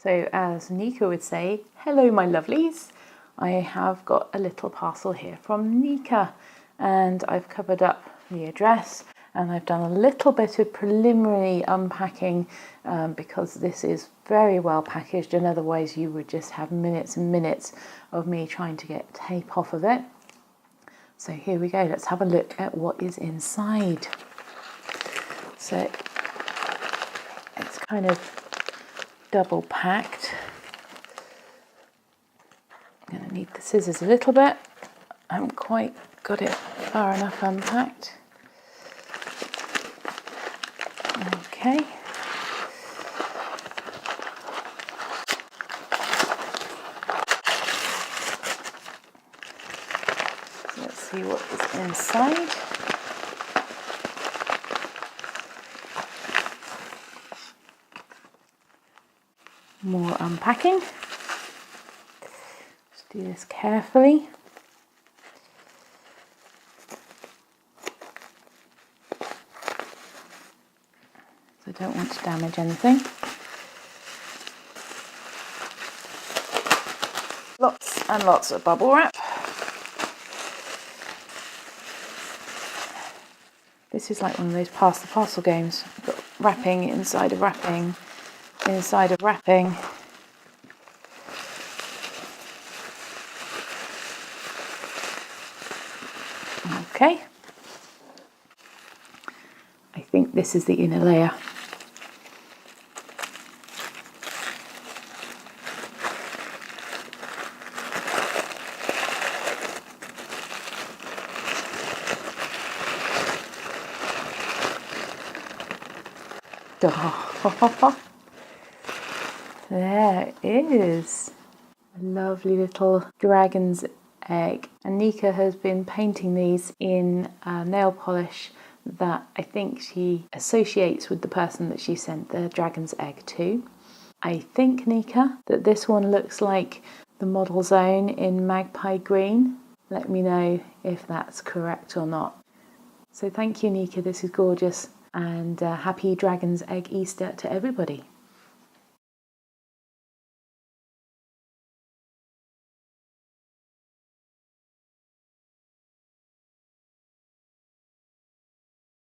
So as Nika would say, hello my lovelies. I have got a little parcel here from Nika, and I've covered up the address and I've done a little bit of preliminary unpacking because this is very well packaged, and otherwise you would just have minutes and minutes of me trying to get tape off of it. So here we go, let's have a look at what is inside. So it's kind of double packed. I'm going to need the scissors a little bit. I haven't quite got it far enough unpacked. Okay. So let's see what is inside. More unpacking. Just do this carefully. So I don't want to damage anything. Lots and lots of bubble wrap. This is like one of those pass the parcel games. You've got wrapping inside of wrapping. Inside of wrapping. Okay. I think this is the inner layer. There is a lovely little dragon's egg, and Nika has been painting these in nail polish that I think she associates with the person that she sent the dragon's egg to. I think, Nika, that this one looks like the model zone in Magpie Green. Let me know if that's correct or not. So thank you, Nika, this is gorgeous, and happy Dragon's Egg Easter to everybody.